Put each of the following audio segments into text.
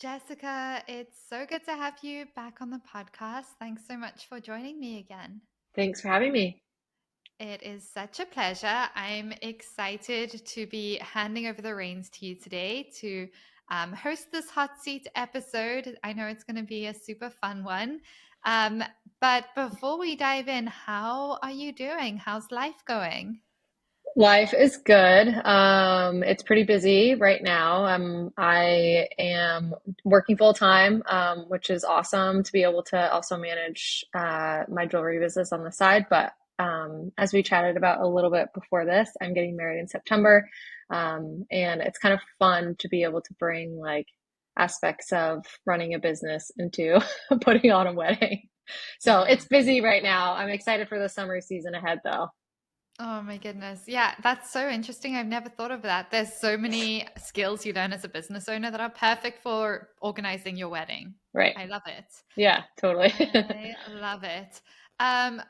Jessica, it's so good to have you back on the podcast. Thanks so much for joining me again. Thanks for having me. It is such a pleasure. I'm excited to be handing over the reins to you today to host this hot seat episode. I know it's going to be a super fun one. Um, but before we dive in, how are you doing? How's life going? Life is good. It's pretty busy right now. I am working full time, which is awesome to be able to also manage my jewelry business on the side. But as we chatted about a little bit before this, I'm getting married in September, and it's kind of fun to be able to bring like aspects of running a business into putting on a wedding. So Yeah. it's busy right now. I'm excited for the summer season ahead, though. Oh my goodness. Yeah, that's so interesting. I've never thought of that. There's so many skills you learn as a business owner that are perfect for organizing your wedding. Right. I love it. Yeah, totally. I love it.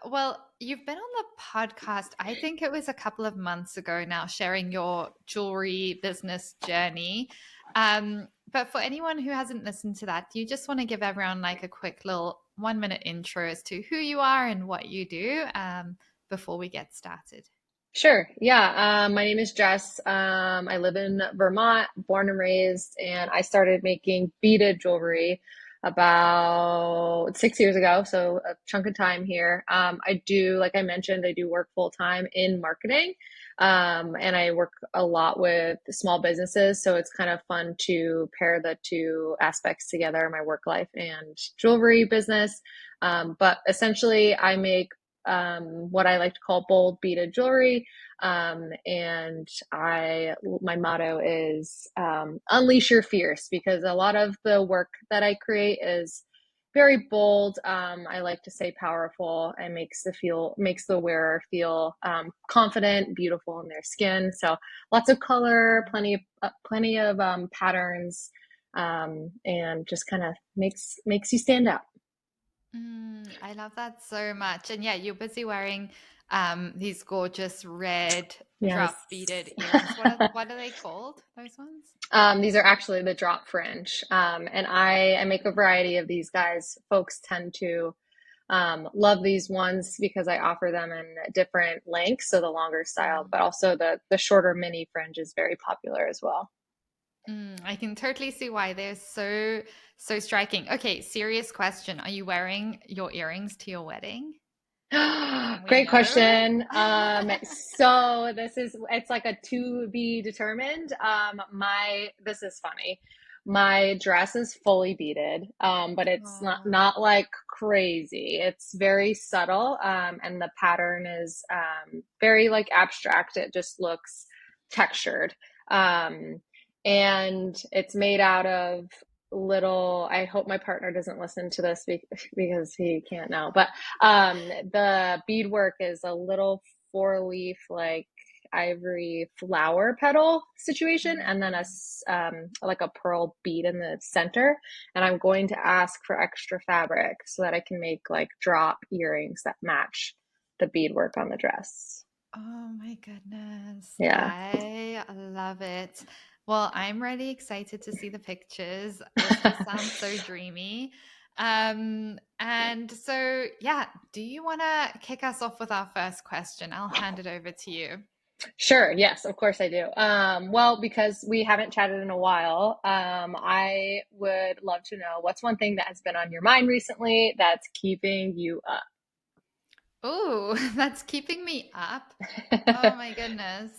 Well, you've been on the podcast, I think it was a couple of months ago now, sharing your jewelry business journey. But for anyone who hasn't listened to that, do you just want to give everyone like a quick little 1 minute intro as to who you are and what you do before we get started? Sure. Yeah. My name is Jess. I live in Vermont, born and raised, and I started making beaded jewelry about 6 years ago. So a chunk of time here. I do, like I mentioned, I do work full time in marketing. And I work a lot with small businesses. So it's kind of fun to pair the two aspects together, my work life and jewelry business. But essentially, I make what I like to call bold beaded jewelry. And my motto is unleash your fierce because a lot of the work that I create is very bold. I like to say powerful and makes the wearer feel confident, beautiful in their skin. So lots of color, plenty of patterns, and just kind of makes you stand out. I love that so much. And yeah, you're busy wearing these gorgeous red Yes. drop beaded earrings. What are they called? Those ones? These are actually the drop fringe. And I make a variety of these guys. Folks tend to love these ones because I offer them in different lengths, so the longer style, but also the shorter mini fringe is very popular as well. I can totally see why they're so striking. Okay, serious question. Are you wearing your earrings to your wedding? Can we Great know? question. So it's like a to be determined. This is funny. My dress is fully beaded, but it's Oh. not like crazy. It's very subtle, and the pattern is very like abstract. It just looks textured, um, and it's made out of little. I hope my partner doesn't listen to this because he can't know, but the beadwork is a little four leaf like ivory flower petal situation, and then like a pearl bead in the center. And I'm going to ask for extra fabric so that I can make like drop earrings that match the beadwork on the dress. Oh my goodness. Yeah. I love it. Well, I'm really excited to see the pictures. This just sounds so dreamy. And so, yeah, do you want to kick us off with our first question? I'll hand it over to you. Sure. Yes, of course I do. Well, because we haven't chatted in a while, I would love to know what's one thing that has been on your mind recently that's keeping you Oh, that's keeping me up. Oh up. my goodness.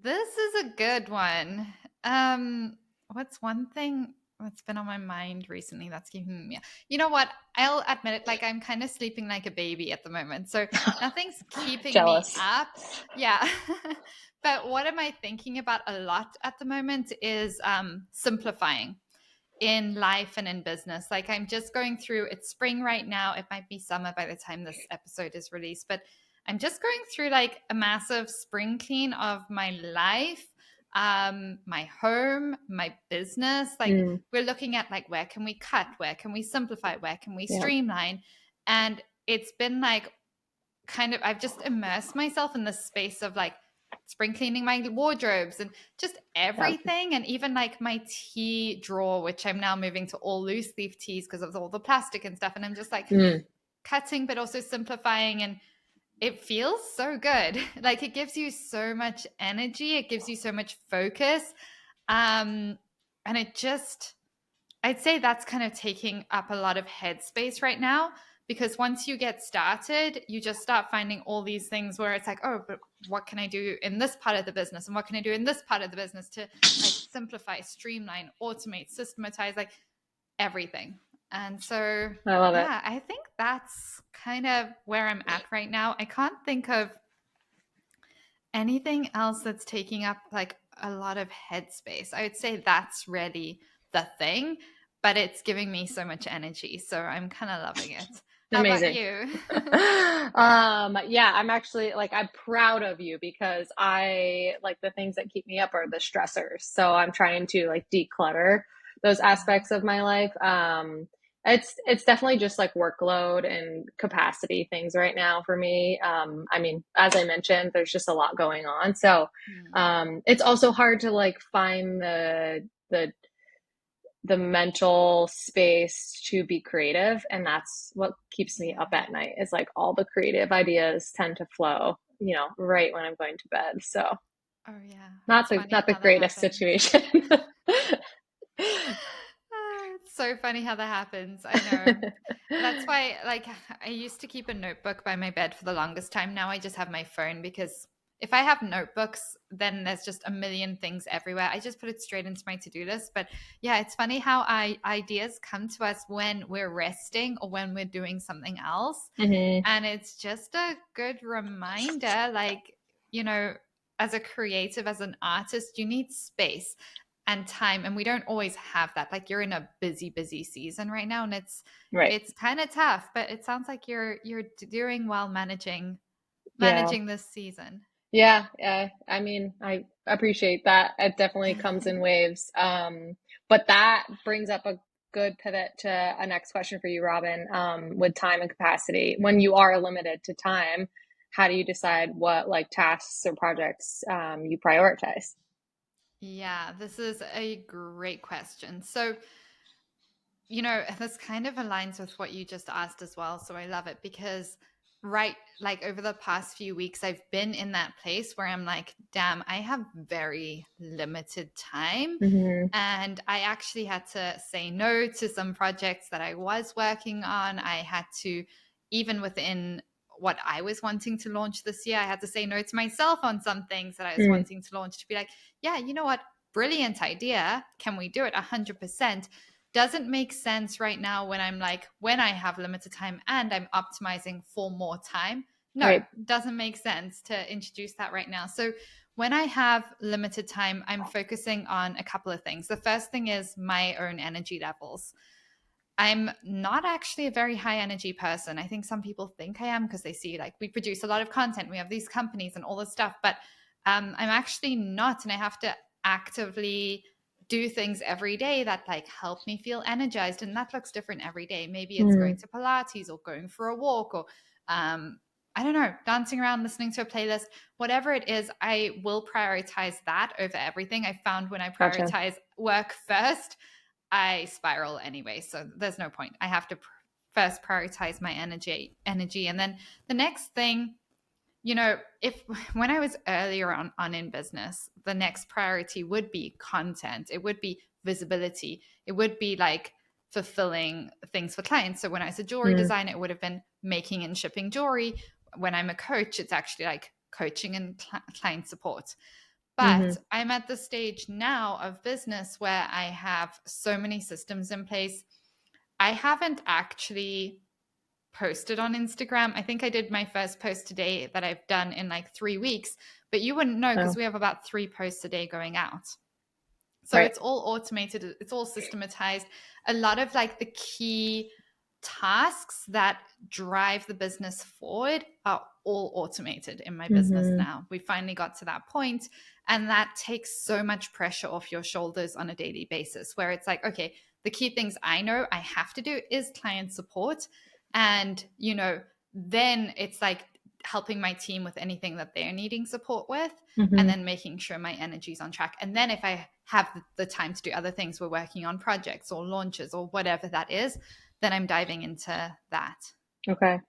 This is a good one. Um, what's one thing that's been on my mind recently that's keeping me? You know what? I'll admit it, like I'm kind of sleeping like a baby at the moment. So nothing's keeping me Jealous. up. Yeah. But what am I thinking about a lot at the moment is simplifying in life and in business. Like I'm just going through it's spring right now. It might be summer by the time this episode is released, but I'm just going through like a massive spring clean of my life, my home, my business. Like Mm, we're looking at like where can we cut, where can we simplify, where can we yeah. streamline? And it's been like kind of I've just immersed myself in this space of like spring cleaning my wardrobes and just Yeah. everything. And even like my tea drawer, which I'm now moving to all loose leaf teas because of all the plastic and stuff. And I'm just like Mm. cutting, but also simplifying. And it feels so good. Like it gives you so much energy. It gives you so much focus. And it just, I'd say that's kind of taking up a lot of headspace right now, because once you get started, you just start finding all these things where it's like, oh, but what can I do in this part of the business? And what can I do in this part of the business to like simplify, streamline, automate, systematize, like everything. And so, I love it. yeah, I think that's kind of where I'm at right now. I can't think of anything else that's taking up like a lot of headspace. I would say that's really the thing, but it's giving me so much energy. So I'm kind of loving it. How about Amazing. you? Yeah, I'm actually like, I'm proud of you because I like the things that keep me up are the stressors. So I'm trying to like declutter those Yeah. aspects of my life. It's definitely just like workload and capacity things right now for me. I mean, as I mentioned, there's just a lot going on. So Mm. it's also hard to like find the mental space to be creative, and that's what keeps me up Yeah. at night is like all the creative ideas tend to flow, right when I'm going to bed. So Oh, yeah. not It's the funny not the how that greatest happens. situation. It's so funny how that happens. I know. That's why, like, I used to keep a notebook by my bed for the longest time. Now I just have my phone because if I have notebooks, then there's just a million things everywhere. I just put it straight into my to-do list. But yeah, it's funny how ideas come to us when we're resting or when we're doing something else. Hmm. And it's just a good reminder, like, you know, as a creative, as an artist, you need space and time. And we don't always have that. Like you're in a busy, busy season right now. And Right. it's kind of tough, but it sounds like you're doing well Yeah. managing this season. Yeah, I mean, I appreciate that. It definitely comes in waves. But that brings up a good pivot to a next question for you, Robin. With time and capacity, when you are limited to time, how do you decide what like tasks or projects you prioritize? Yeah, this is a great question. So, this kind of aligns with what you just asked as well. So I love it because, right, like over the past few weeks, I've been in that place where I'm like, damn, I have very limited time. Hmm. And I actually had to say no to some projects that I was working on. I had to, even within what I was wanting to launch this year, I had to say no to myself on some things that I was Mm. wanting to launch to be like, yeah, you know what? Brilliant idea. Can we do it? 100%. Doesn't make sense right now when I'm like, when I have limited time and I'm optimizing for more time. No, Right. doesn't make sense to introduce that right now. So when I have limited time, I'm focusing on a couple of things. The first thing is my own energy levels. I'm not actually a very high energy person. I think some people think I am because they see like we produce a lot of content, we have these companies and all this stuff, but I'm actually not, and I have to actively do things every day that like help me feel energized, and that looks different every day. Maybe it's going Mm. to Pilates or going for a walk or I don't know, dancing around, listening to a playlist, whatever it is. I will prioritize that over everything. I found when I Gotcha. prioritize work first, I spiral anyway. So there's no point. I have to first prioritize my energy. And then the next thing, if when I was earlier on in business, the next priority would be content. It would be visibility. It would be like fulfilling things for clients. So when I was a jewelry Mm. designer, it would have been making and shipping jewelry. When I'm a coach, it's actually like coaching and client support. But Hmm. I'm at the stage now of business where I have so many systems in place. I haven't actually posted on Instagram. I think I did my first post today that I've done in like 3 weeks, but you wouldn't know because Oh, we have about 3 posts a day going out. So right. it's all automated, it's all systematized. A lot of like the key tasks that drive the business forward are all automated in my business Hmm. now. We finally got to that point, and that takes so much pressure off your shoulders on a daily basis where it's like, okay, the key things I know I have to do is client support. And, then it's like, helping my team with anything that they're needing support with, and Hmm. then making sure my energy's on track. And then if I have the time to do other things, we're working on projects or launches or whatever that is, then I'm diving into that. Okay.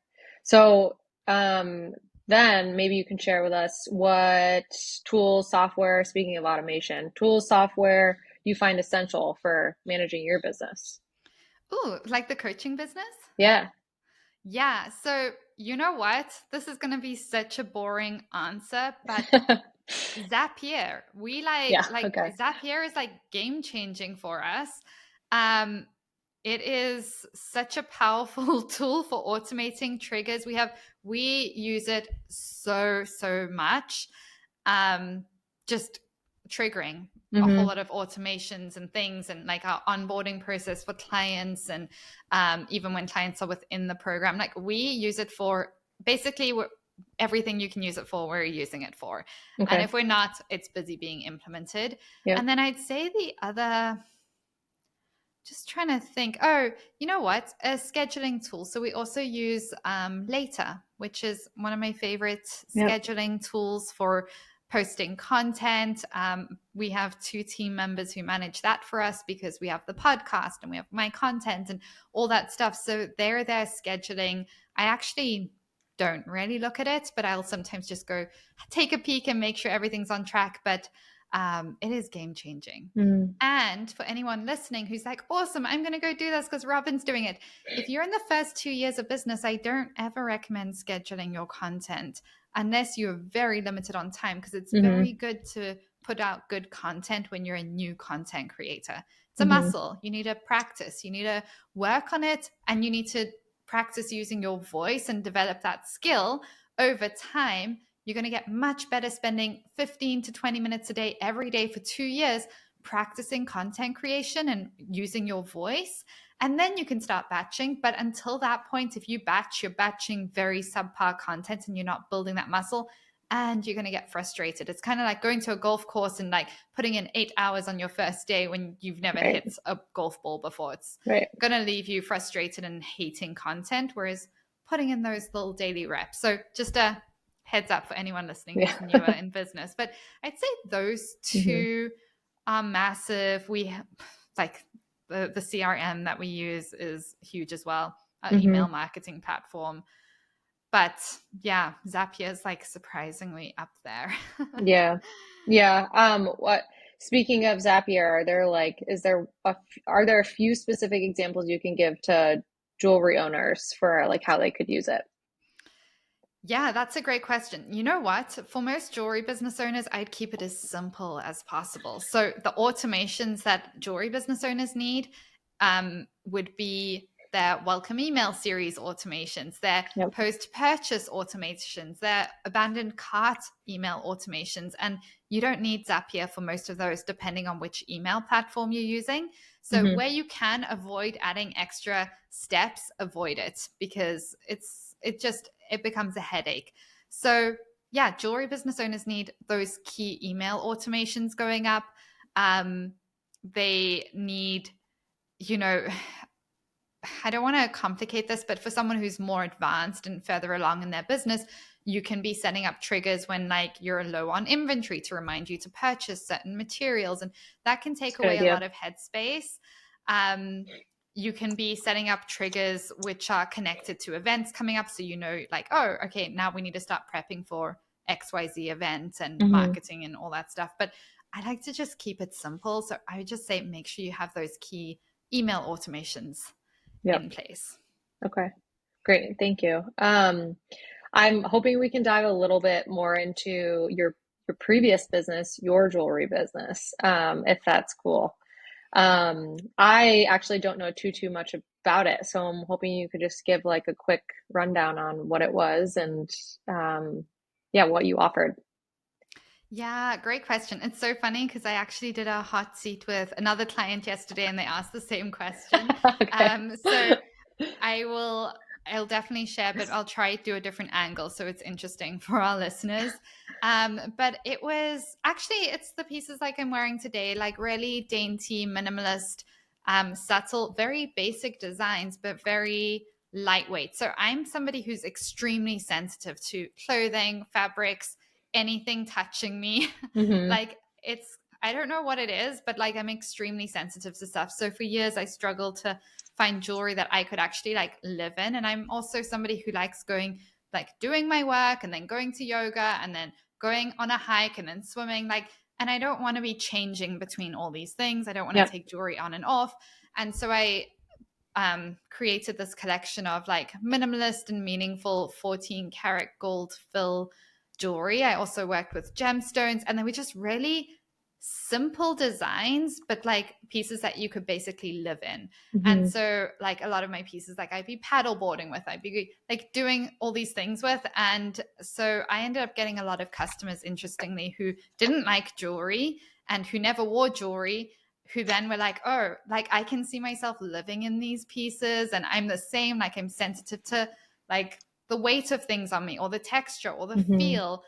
So, um, then maybe you can share with us what tools, software, speaking of automation, tools, software you find essential for managing your business. Ooh, like the coaching business? Yeah. Yeah. So, you know what? This is going to be such a boring answer, but Zapier. We Yeah. like Okay. Zapier is like game changing for us. Um, it is such a powerful tool for automating triggers. We use it so much. Just triggering a whole Hmm. lot of automations and things, and like our onboarding process for clients, and even when clients are within the program, like we use it for basically everything you can use it for, we're using it for. And Okay. if we're not, it's busy being implemented. Yep. And then I'd say the other, just trying to think, oh, you know what? A scheduling tool. So we also use Later, which is one of my favorite Yep. scheduling tools for posting content. We have two team members who manage that for us because we have the podcast and we have my content and all that stuff. So they're there scheduling. I actually don't really look at it, but I'll sometimes just go take a peek and make sure everything's on track. But it is game changing. Mm. And for anyone listening who's like, awesome, I'm going to go do this because Robin's doing it. If you're in the first 2 years of business, I don't ever recommend scheduling your content unless you're very limited on time, because it's Hmm. very good to put out good content when you're a new content creator. It's a Hmm. muscle. You need to practice, you need to work on it, and you need to practice using your voice and develop that skill over time. You're going to get much better spending 15 to 20 minutes a day every day for 2 years practicing content creation and using your voice. And then you can start batching. But until that point, if you batch, you're batching very subpar content and you're not building that muscle, and you're going to get frustrated. It's kind of like going to a golf course and like putting in 8 hours on your first day when you've never Right. hit a golf ball before. It's Right. going to leave you frustrated and hating content, whereas putting in those little daily reps. So just a heads up for anyone listening Yeah. who's newer in business. But I'd say those Hmm. two are massive. We have, like the CRM that we use is huge as well, our email Hmm. marketing platform. But yeah, Zapier is like surprisingly up there. Yeah. Yeah. What, speaking of Zapier, are there a few specific examples you can give to jewelry owners for like how they could use it? Yeah, that's a great question. You know what? For most jewelry business owners, I'd keep it as simple as possible. So the automations that jewelry business owners need would be their welcome email series automations, their Yep. post-purchase automations, their abandoned cart email automations. And you don't need Zapier for most of those, depending on which email platform you're using. So Hmm. where you can avoid adding extra steps, avoid it, because it becomes a headache. So yeah, jewelry business owners need those key email automations going up. They need, you know, I don't want to complicate this, but for someone who's more advanced and further along in their business, you can be setting up triggers when like you're low on inventory to remind you to purchase certain materials, and that can It's take a good away a idea. lot of headspace. Um, you can be setting up triggers which are connected to events coming up, so you know, like, oh, okay, now we need to start prepping for XYZ event and Hmm. marketing and all that stuff. But I like to just keep it simple, so I would just say make sure you have those key email automations Yep. in place. Okay. Great. Thank you. I'm hoping we can dive a little bit more into your previous business, your jewelry business, if that's cool. I actually don't know too much about it, so I'm hoping you could just give like a quick rundown on what it was and yeah, what you offered. Yeah, great question. It's so funny because I actually did a hot seat with another client yesterday and they asked the same question. Okay. So I'll definitely share, but I'll try to do a different angle so it's interesting for our listeners. But it was actually, it's the pieces like I'm wearing today, like really dainty, minimalist, subtle, very basic designs, but very lightweight. So I'm somebody who's extremely sensitive to clothing, fabrics, anything touching me. Mm-hmm. Like it's, I don't know what it is, but like I'm extremely sensitive to stuff. So for years I struggled to find jewelry that I could actually like live in. And I'm also somebody who likes going, like doing my work and then going to yoga and then going on a hike and then swimming. Like, and I don't want to be changing between all these things. I don't want to Yep. take jewelry on and off. And so I created this collection of like minimalist and meaningful 14 karat gold fill jewelry. I also worked with gemstones, and they were just really simple designs, but like pieces that you could basically live in. And Mm-hmm. so, like a lot of my pieces, like I'd be paddleboarding with, I'd be like doing all these things with. And so I ended up getting a lot of customers, interestingly, who didn't like jewelry and who never wore jewelry, who then were like, oh, like I can see myself living in these pieces and I'm the same. Like I'm sensitive to like the weight of things on me or the texture or the Mm-hmm. feel.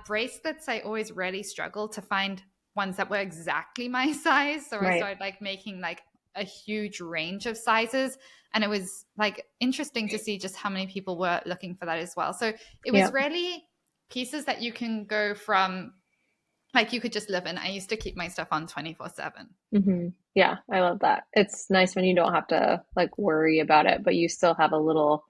Bracelets, I always really struggled to find ones that were exactly my size. So I Right. started like making like a huge range of sizes. And it was like interesting to see just how many people were looking for that as well. So it was Yep. really pieces that you can go from, like you could just live in. I used to keep my stuff on 24/7. Mm-hmm. Yeah, I love that. It's nice when you don't have to like worry about it, but you still have a little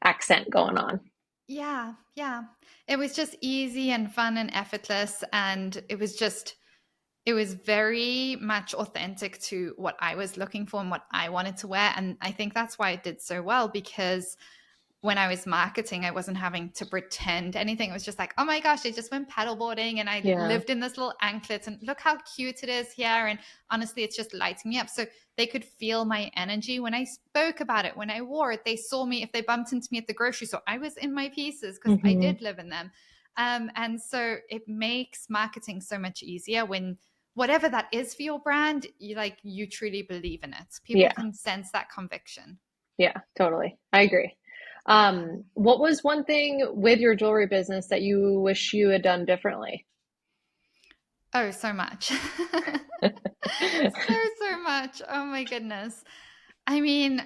accent going on. Yeah, yeah. It was just easy and fun and effortless. And it was very much authentic to what I was looking for and what I wanted to wear. And I think that's why it did so well, because when I was marketing, I wasn't having to pretend anything. It was just like, oh my gosh, I just went paddleboarding and I Yeah. lived in this little anklet and look how cute it is here. And honestly, it's just lighting me up. So they could feel my energy when I spoke about it, when I wore it. They saw me, if they bumped into me at the grocery store, I was in my pieces because I Mm-hmm. did live in them. And so it makes marketing so much easier when whatever that is for your brand, you truly believe in it. People Yeah. can sense that conviction. Yeah, totally. I agree. Yeah. What was one thing with your jewelry business that you wish you had done differently? Oh, so much. So much. Oh my goodness. I mean,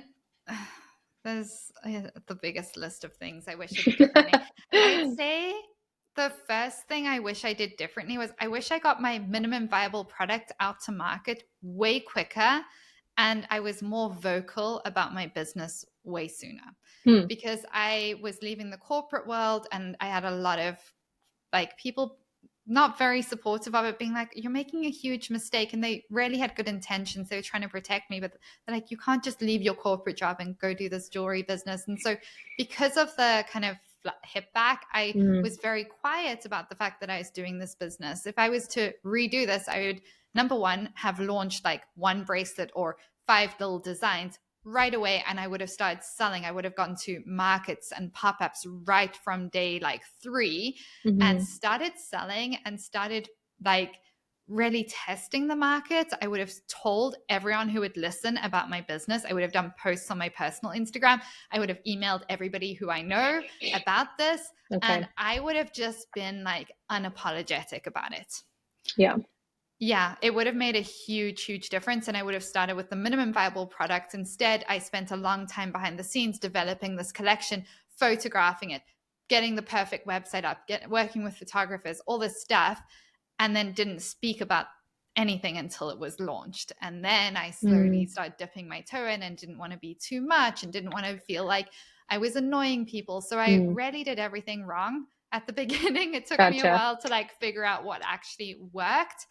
there's the biggest list of things I wish I did differently. I'd say the first thing I wish I did differently was I wish I got my minimum viable product out to market way quicker and I was more vocal about my business way sooner, Hmm. because I was leaving the corporate world and I had a lot of like people not very supportive of it, being like, you're making a huge mistake. And they really had good intentions. They were trying to protect me, but they're like, you can't just leave your corporate job and go do this jewelry business. And so, because of the kind of hip back, I Mm. was very quiet about the fact that I was doing this business. If I was to redo this, I would, number one, have launched like one bracelet or five little designs right away, and I would have started selling. I would have gone to markets and pop-ups right from day like 3 and Hmm. started selling and started like really testing the market. I would have told everyone who would listen about my business. I would have done posts on my personal Instagram. I would have emailed everybody who I know about this. Okay. And I would have just been like unapologetic about it. Yeah. Yeah, it would have made a huge, huge difference. And I would have started with the minimum viable product. Instead, I spent a long time behind the scenes developing this collection, photographing it, getting the perfect website up, working with photographers, all this stuff, and then didn't speak about anything until it was launched. And then I slowly Mm. started dipping my toe in and didn't want to be too much and didn't want to feel like I was annoying people. So I Mm. really did everything wrong at the beginning. It took me a Gotcha. while to like figure out what actually worked.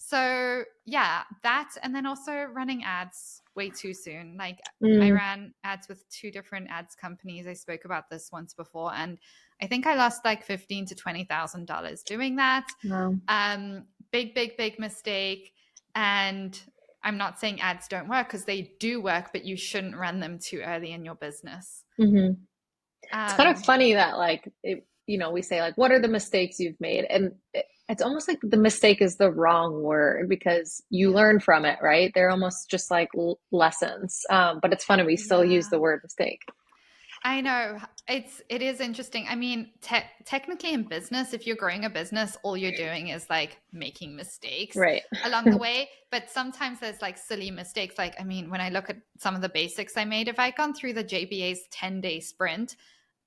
So yeah, that, and then also running ads way too soon. Like I Mm. ran ads with two different ads companies. I spoke about this once before, and I think I lost like $15,000 to $20,000 doing that. Wow. Big, big, big mistake. And I'm not saying ads don't work, because they do work, but you shouldn't run them too early in your business. Hmm. It's kind of Um, funny that we say like, what are the mistakes you've made? And it's almost like the mistake is the wrong word because you yeah, learn from it, right? They're almost just like lessons. But it's funny we still use yeah. the word mistake. I know it is interesting. I mean, technically in business, if you're growing a business, all you're doing is like making mistakes Right. along the way. But sometimes there's like silly mistakes. Like, I mean, when I look at some of the basics I made, if I'd gone through the JBA's 10-day sprint,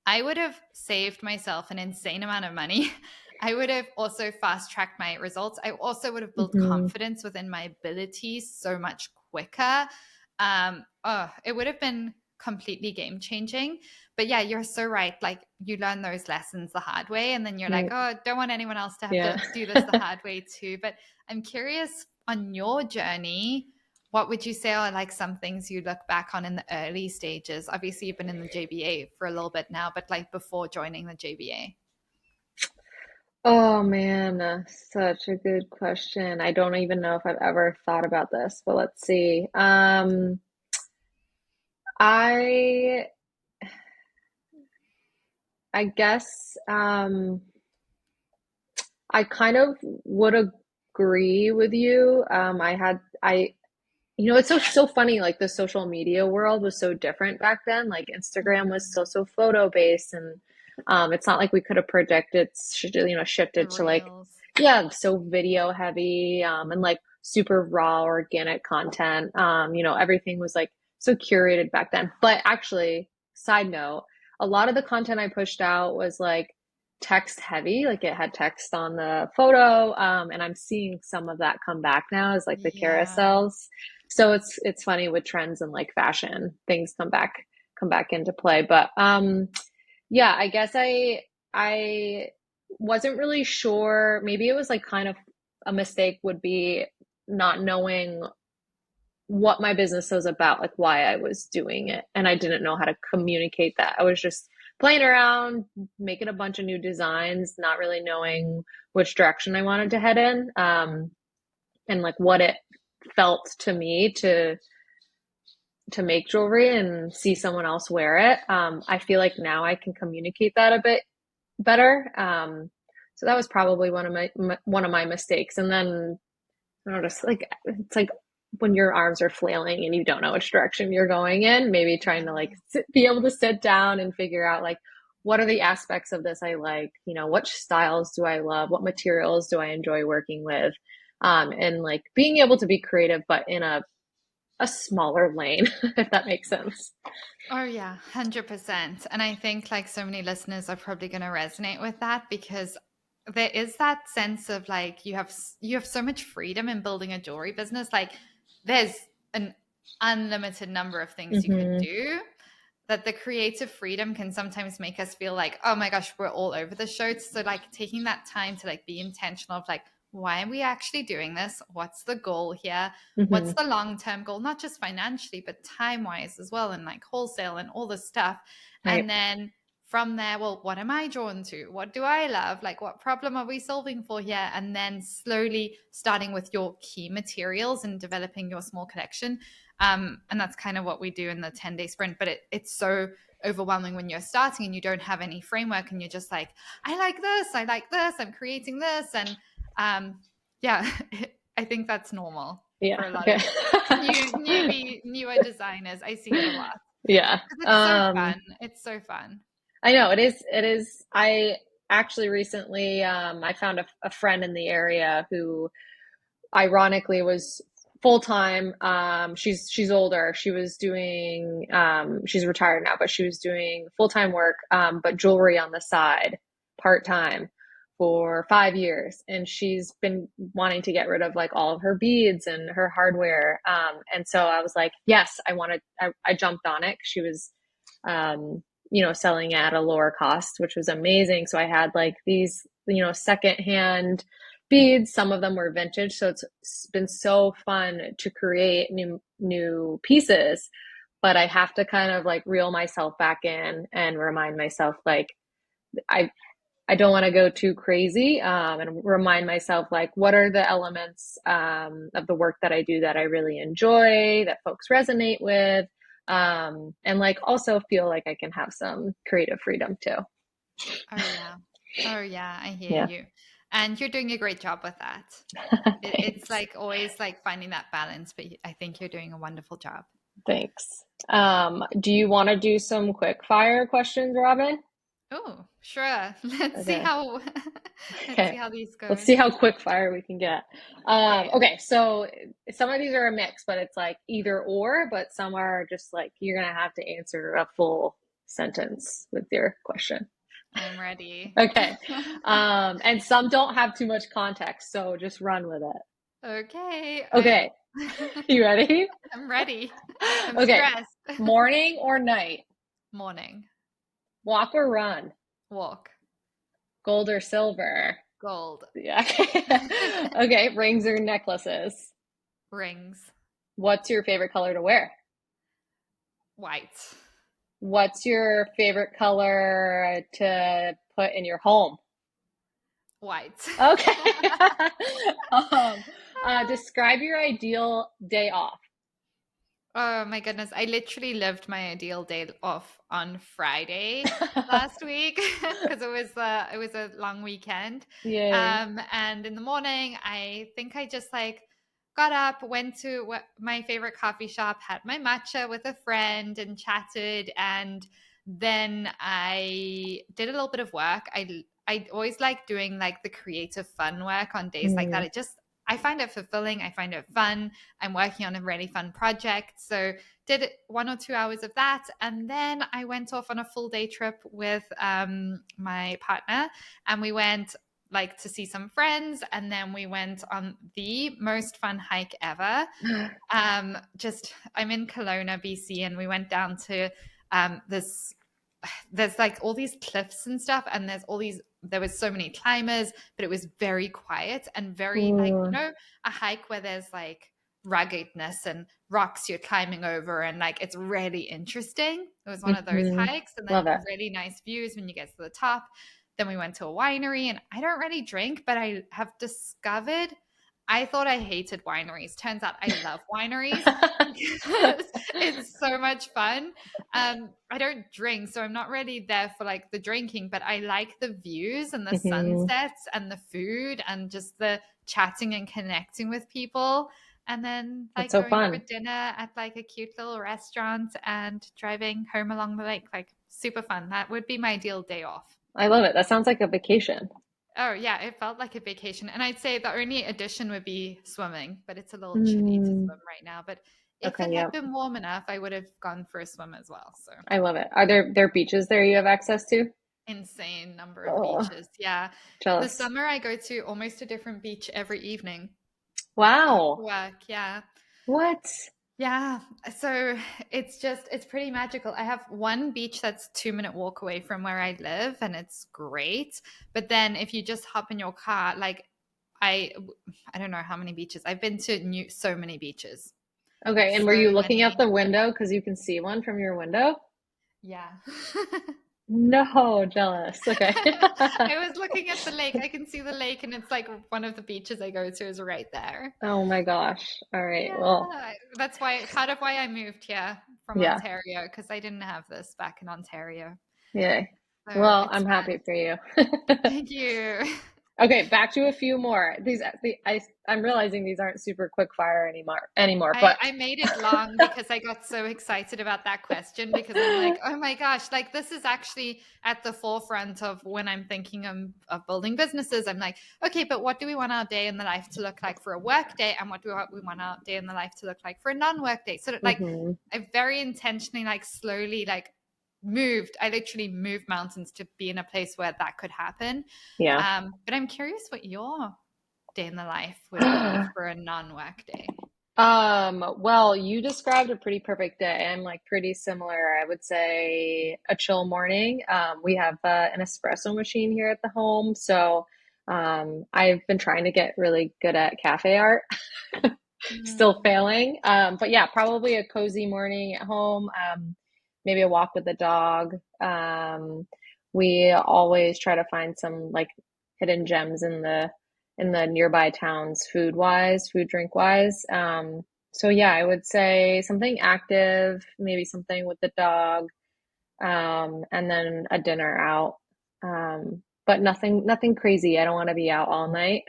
I would have saved myself an insane amount of money. I would have also fast tracked my results. I also would have built Hmm. confidence within my abilities so much quicker. It would have been completely game changing. But yeah, you're so right. Like you learn those lessons the hard way, and then you're like, Right. oh, don't want anyone else to have Yeah. to do this the hard way too. But I'm curious on your journey, what would you say are like some things you look back on in the early stages? Obviously, you've been in the JBA for a little bit now, but like before joining the JBA. Oh man, such a good question. I don't even know if I've ever thought about this, but let's see. I I guess I kind of would agree with you. It's so funny. Like the social media world was so different back then. Like Instagram was Mhm. so photo based, and it's not like we could have predicted, The shifted to like, reels. yeah, so video heavy, and like super raw organic content. Everything was like so curated back then. But actually, side note, a lot of the content I pushed out was like text heavy, like it had text on the photo, and I'm seeing some of that come back now as like the Yeah. carousels. So it's funny with trends and like fashion, things come back into play. But yeah, I guess I wasn't really sure. Maybe it was like kind of a mistake would be not knowing what my business was about, like why I was doing it. And I didn't know how to communicate that. I was just playing around, making a bunch of new designs, not really knowing which direction I wanted to head in, and like what it felt to me to make jewelry and see someone else wear it. I feel like now I can communicate that a bit better. So that was probably one of my mistakes. And then I don't know, just like it's like when your arms are flailing and you don't know which direction you're going in, maybe trying to like be able to sit down and figure out like what are the aspects of this I like, which styles do I love, what materials do I enjoy working with, and like being able to be creative, but in a smaller lane, if that makes sense. Oh yeah, 100%. And I think like so many listeners are probably going to resonate with that because there is that sense of like you have so much freedom in building a jewelry business. Like there's an unlimited number of things you could Hmm. do that the creative freedom can sometimes make us feel like, oh my gosh, we're all over the show. So like taking that time to like be intentional of like, why are we actually doing this? What's the goal here? What's Hmm. the long-term goal? Not just financially, but time-wise as well, and like wholesale and all this stuff. Right. And then from there, well, what am I drawn to? What do I love? Like, what problem are we solving for here? And then slowly starting with your key materials and developing your small collection. And that's kind of what we do in the 10-day sprint. But it's so overwhelming when you're starting and you don't have any framework and you're just like, I like this, I like this, I'm creating this. And yeah, I think that's normal Yeah. for a lot Okay. of newer designers. I see it a lot Yeah. because it's so fun. It's so fun. I know it is. It is. I actually recently, I found a friend in the area who ironically was full time. She's older. She's retired now, but she was doing full time work, but jewelry on the side, part time for 5 years. And she's been wanting to get rid of like all of her beads and her hardware. And so I was like, yes, I jumped on it. She was, selling at a lower cost, which was amazing. So I had like these, secondhand beads. Some of them were vintage, so it's been so fun to create new pieces. But I have to kind of like reel myself back in and remind myself like I I don't want to go too crazy, and remind myself like what are the elements of the work that I do that I really enjoy, that folks resonate with, and like also feel like I can have some creative freedom too. Oh yeah. Oh yeah, I hear Yeah. you. And you're doing a great job with that. It's Thanks. like always like finding that balance, but I think you're doing a wonderful job. Thanks. Do you want to do some quick fire questions, Robin? Oh, sure. Let's see Okay. how let's see Okay. how these Let's go. see how quick fire we can get. Okay. Okay, so some of these are a mix, but it's like either or, but some are just like you're gonna have to answer a full sentence with your question. I'm ready. Okay. And some don't have too much context, so just run with it. Okay. Okay, you ready? I'm ready. I'm Okay. stressed. Morning or night? Morning. Walk or run? Walk. Gold or silver? Gold. Yeah. Okay, rings or necklaces? Rings. What's your favorite color to wear? White. What's your favorite color to put in your home? White. Okay. Um, describe your ideal day off. Oh my goodness. I literally lived my ideal day off on Friday last week because it was a long weekend. Yay. And in the morning, I think I just like got up, went to my favorite coffee shop, had my matcha with a friend and chatted, and then I did a little bit of work. I always like doing like the creative fun work on days like that. Mm. It just I find it fulfilling. I find it fun. I'm working on a really fun project. So did 1 or 2 hours of that. And then I went off on a full day trip with my partner and we went like to see some friends. And then we went on the most fun hike ever. Just I'm in Kelowna, BC, and we went down to this there's like all these cliffs and stuff and there was so many climbers but it was very quiet and very like Ooh. a hike where there's like ruggedness and rocks you're climbing over and like it's really interesting. It was one of those Hmm. hikes and Love then it. really nice views when you get to the top. Then we went to a winery and I don't really drink but I have discovered I thought I hated wineries. Turns out I love wineries because it's so much fun. I don't drink, so I'm not really there for like the drinking, but I like the views and the Hmm. sunsets and the food and just the chatting and connecting with people. And then That's like so going over fun. dinner at like a cute little restaurant and driving home along the lake. Like super fun. That would be my ideal day off. I love it. That sounds like a vacation. Oh yeah, it felt like a vacation. And I'd say the only addition would be swimming, but it's a little chilly to Mm. swim right now. But if Okay, it yeah. had been warm enough, I would have gone for a swim as well. So I love it. Are there beaches there you have access to? insane number of Oh, beaches. Yeah. The jealous. summer I go to almost a different beach every evening after Wow. work. Yeah. What? Yeah. So it's pretty magical. I have one beach that's 2 minute walk away from where I live and it's great. But then if you just hop in your car, like I I don't know how many beaches. I've been to so many beaches. Okay, and were you So looking out many. the window because you can see one from your window? Yeah. No, jealous. Okay. I was looking at the lake. I can see the lake, and it's like one of the beaches I go to is right there. Oh my gosh. All right. Well, Yeah, that's why part of why I moved here from yeah. Ontario because I didn't have this back in Ontario. Yay. So Well, it's I'm happy fun. for you. Thank you. Okay, back to a few more. I'm realizing these aren't super quick fire anymore, but I made it long because I got so excited about that question because I'm like, oh my gosh, like this is actually at the forefront of when I'm thinking of building businesses. I'm like, okay, but what do we want our day in the life to look like for a work day? And what do we want our day in the life to look like for a non-work day? So that like hmm, I very intentionally, like slowly, like moved. I literally moved mountains to be in a place where that could happen. yeah. But I'm curious what your day in the life would be for a non-work day. Well, you described a pretty perfect day. I'm like pretty similar. I would say a chill morning. We have an espresso machine here at the home, so I've been trying to get really good at cafe art. Still Mm, failing. But yeah, probably a cozy morning at home. Maybe a walk with the dog. We always try to find some like hidden gems in the nearby towns, food drink wise. So yeah, I would say something active, maybe something with the dog, and then a dinner out. But nothing crazy. I don't want to be out all night.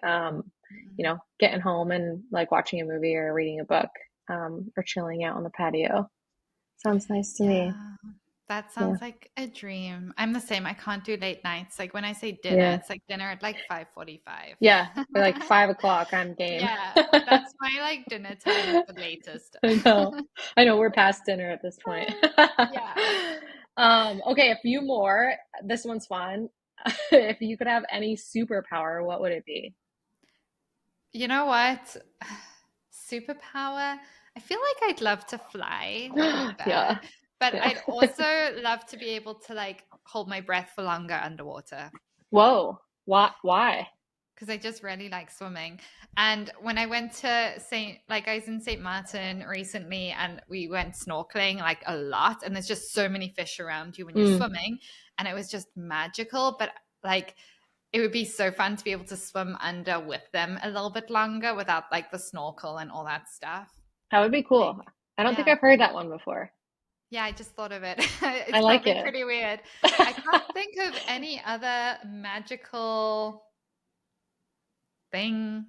mm. Getting home and like watching a movie or reading a book, or chilling out on the patio. Sounds nice to me. Yeah. That Yeah. sounds like a dream. I'm the same. I can't do late nights. Like when I say dinner, Yeah. it's like dinner at like 5:45. Yeah. Like 5 o'clock, I'm game. Yeah, that's my like dinner time at the latest. I know. I know we're past dinner at this point. Yeah. Okay, a few more. This one's fun. If you could have any superpower, what would it be? You know what? Superpower. I feel like I'd love to fly like a Yeah. bird, but Yeah. I'd also love to be able to like hold my breath for longer underwater Whoa. Why? because I just really like swimming. And when I went to like I was in St. Martin recently and we went snorkeling like a lot, and there's just so many fish around you when you're Mm. swimming, and it was just magical. But like it would be so fun to be able to swim under with them a little bit longer without like the snorkel and all that stuff. That would be Like, cool. I don't think yeah. I've heard that one before. Yeah, I just thought of it. I It's like probably it. pretty weird. I can't think of any other magical thing.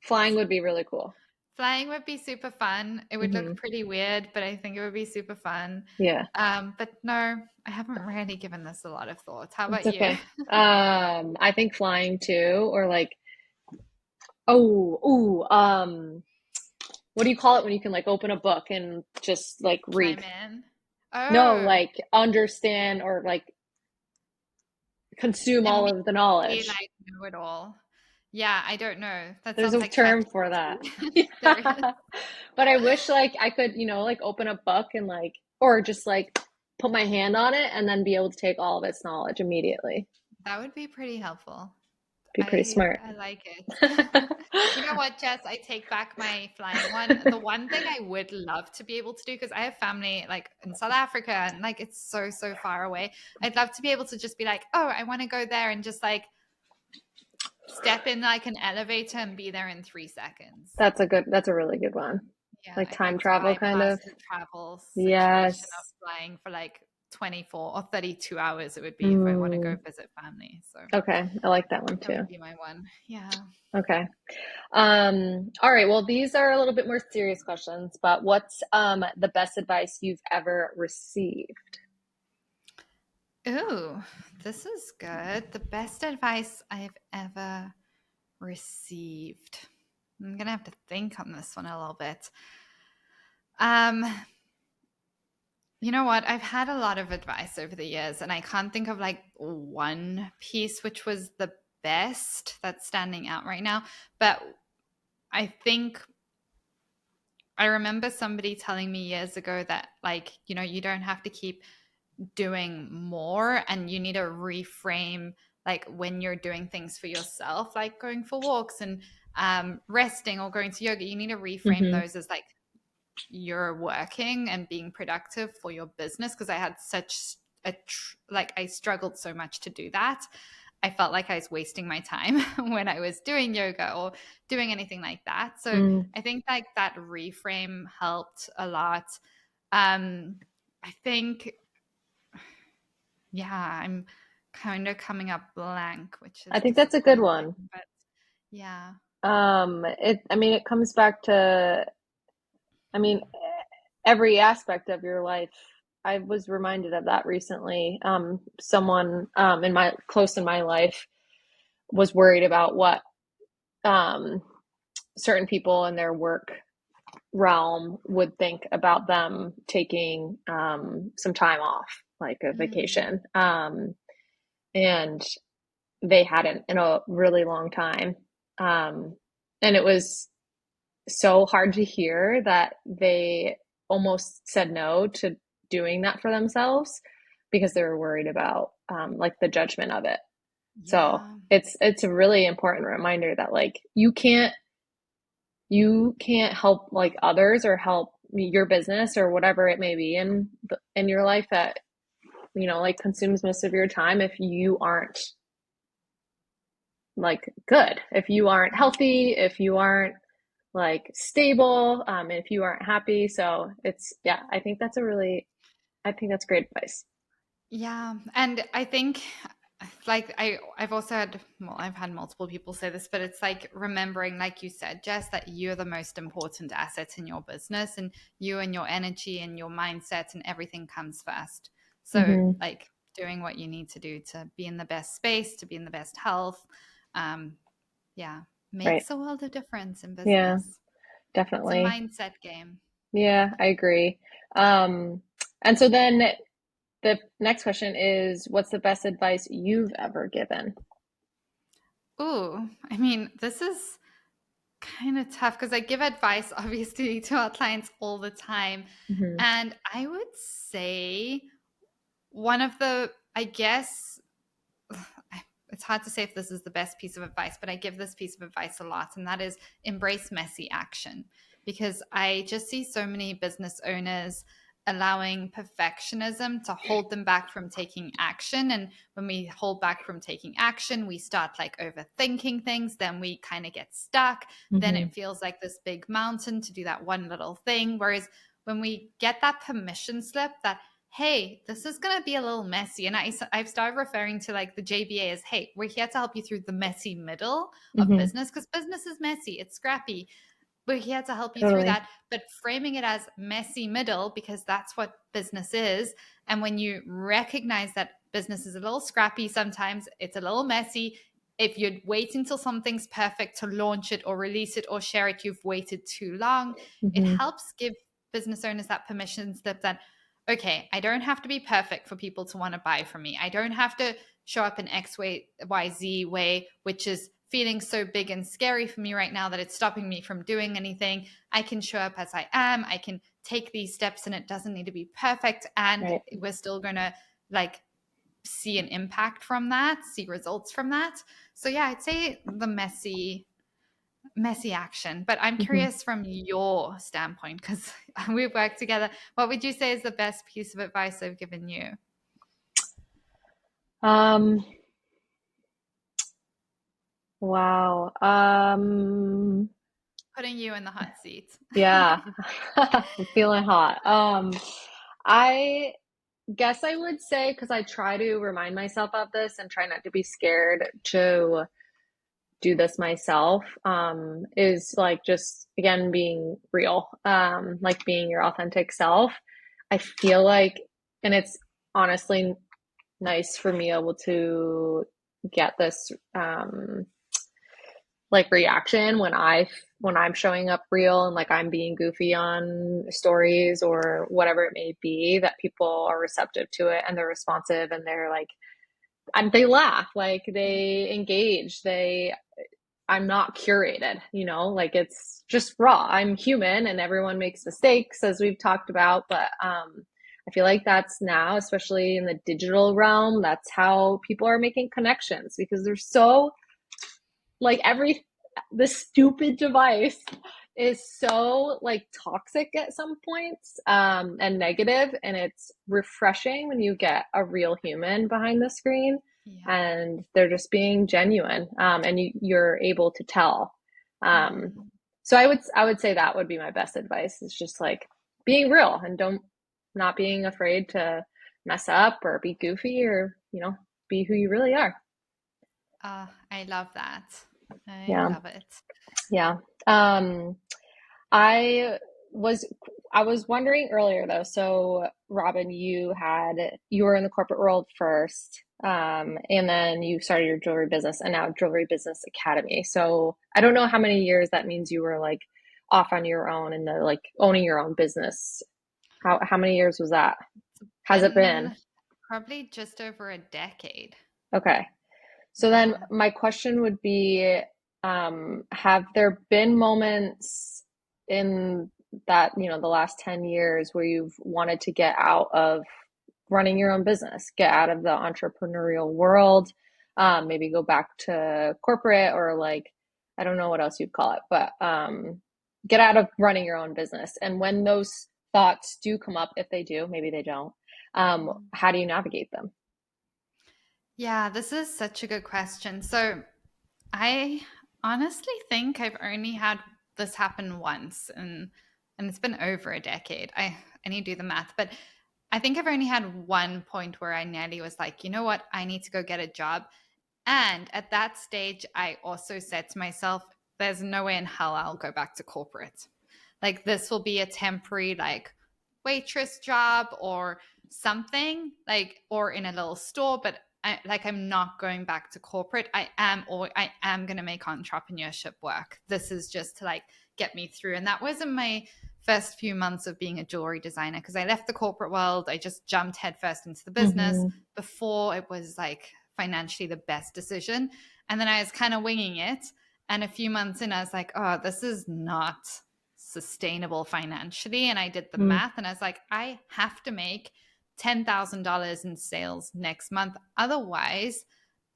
Flying would be really cool. Flying would be super fun. It would look Hmm. pretty weird, but I think it would be super fun. Yeah, But no, I haven't really given this a lot of thought. How it's about you? okay. I think flying too, or like, oh, ooh, what do you call it when you can like open a book and just like Chime read? in. No, Oh, like understand or like consume all of the immediately knowledge. like know it all. Yeah, I don't know. That There's sounds a like term for that. ChatGPT. There is. But I wish like I could, like open a book and like, or just like put my hand on it and then be able to take all of its knowledge immediately. That would be pretty helpful. Be pretty smart. I like it. You know what, Jess? I take back my flying one. The one thing I would love to be able to do, because I have family like in South Africa and like it's so, so far away. I'd love to be able to just be like, oh, I want to go there and just like step in like an elevator and be there in 3 seconds. That's a really good one. Yeah, Like I'd time like to travel kind bypass of. the travel situation of Yes. flying for like 24 or 32 hours it would be if I want to go Mm, visit family. So okay. I like that one that would too. be my one. Yeah. Okay. All right. Well, these are a little bit more serious questions, but what's the best advice you've ever received? Ooh, this is good. The best advice I've ever received. I'm gonna have to think on this one a little bit. Um, you know what? I've had a lot of advice over the years, and I can't think of like one piece which was the best that's standing out right now. But I think I remember somebody telling me years ago that, like, you don't have to keep doing more and you need to reframe like when you're doing things for yourself, like going for walks and resting or going to yoga. You need to reframe Hmm. those as like you're working and being productive for your business, because I had such like I struggled so much to do that. I felt like I was wasting my time when I was doing yoga or doing anything like that. So Mm, I think like that reframe helped a lot. I think, yeah, I'm kind of coming up blank, which I is think that's a good disappointing, one. but yeah. I mean, it comes back to, I mean, every aspect of your life. I was reminded of that recently. Someone close in my life was worried about what um, certain people in their work realm would think about them taking some time off, like a Mm, vacation. And they hadn't in a really long time. And it was so hard to hear that they almost said no to doing that for themselves because they were worried about like the judgment of it. So yeah. it's a really important reminder that like you can't help like others or help your business or whatever it may be in your life that like consumes most of your time if you aren't like good, if you aren't healthy, if you aren't like stable, if you aren't happy. So it's, yeah, I think that's great advice. Yeah. And I think like I've also had, well, I've had multiple people say this, but it's like remembering, like you said, Jess, that you're the most important asset in your business, and you and your energy and your mindset and everything comes first. So Hmm. like doing what you need to do to be in the best space, to be in the best health, um, yeah, Right. makes a world of difference in Yeah, business. It's a definitely. mindset game. Yeah, I agree. Um, and so then the next question is, what's the best advice you've ever given? Ooh, I mean, this is kind of tough because I give advice obviously to our clients all the time. Hmm. And I would say one of the, I guess, it's hard to say if this is the best piece of advice, but I give this piece of advice a lot, and that is embrace messy action. Because I just see so many business owners allowing perfectionism to hold them back from taking action. And when we hold back from taking action, we start like overthinking things, then we kind of get stuck. Then Hmm. it feels like this big mountain to do that one little thing. Whereas when we get that permission slip that, hey, this is going to be a little messy. And I've started referring to like the JBA as, hey, we're here to help you through the messy middle of Hmm. business because business is messy, it's scrappy. We're here to help you through Totally. that, but framing it as messy middle because that's what business is. And when you recognize that business is a little scrappy, sometimes it's a little messy. If you're waiting till something's perfect to launch it or release it or share it, you've waited too long. It Hmm. helps give business owners that permission slip that, okay, I don't have to be perfect for people to want to buy from me. I don't have to show up in X way, Y, Z way, which is feeling so big and scary for me right now that it's stopping me from doing anything. I can show up as I am. I can take these steps and it doesn't need to be perfect. And Right. we're still going to like see an impact from that, see results from that. So yeah, I'd say the messy action. But I'm Hmm. curious from your standpoint, because we've worked together. What would you say is the best piece of advice I've given you? Um, wow. Putting you in the hot seat. Yeah. I'm feeling hot. I guess I would say, because I try to remind myself of this and try not to be scared to do this myself, is like just again being real, like being your authentic self. I feel like, and it's honestly nice for me able to get this like reaction when I'm showing up real and like I'm being goofy on stories or whatever it may be, that people are receptive to it and they're responsive and they're like, and they laugh, like they engage, they, I'm not curated, like it's just raw. I'm human and everyone makes mistakes, as we've talked about, but I feel like that's now, especially in the digital realm, that's how people are making connections because they're so like this stupid device is so like toxic at some points, and negative, and it's refreshing when you get a real human behind the screen Yeah. and they're just being genuine, and you're able to tell, um, Mm. so I would say that would be my best advice, is just like being real and don't not being afraid to mess up or be goofy, or be who you really are. I love that. I Yeah. love it. Yeah. Um, I was I was wondering earlier though. So Robin, you were in the corporate world first, and then you started your jewelry business, and now Jewelry Business Academy. So I don't know how many years that means you were like off on your own and the like owning your own business. How many years was that? Has it been? Been probably just over a decade. Okay. So then Yeah. my question would be, have there been moments in that, the last 10 years where you've wanted to get out of running your own business, get out of the entrepreneurial world, maybe go back to corporate, or like, I don't know what else you'd call it, but get out of running your own business. And when those thoughts do come up, if they do, maybe they don't, how do you navigate them? Yeah, this is such a good question. So I honestly think I've only had this happen once, and it's been over a decade. I need to do the math, but I think I've only had one point where I nearly was like, you know what, I need to go get a job. And at that stage, I also said to myself, there's no way in hell I'll go back to corporate. Like, this will be a temporary, like, waitress job or something, like, or in a little store, but I'm not going back to corporate. I am going to make entrepreneurship work. This is just to like get me through. And that wasn't my first few months of being a jewelry designer, because I left the corporate world. I just jumped headfirst into the business Mm-hmm. before it was like financially the best decision. And then I was kind of winging it. And a few months in, I was like, oh, this is not sustainable financially. And I did the Mm. math and I was like, I have to make $10,000 in sales next month. Otherwise,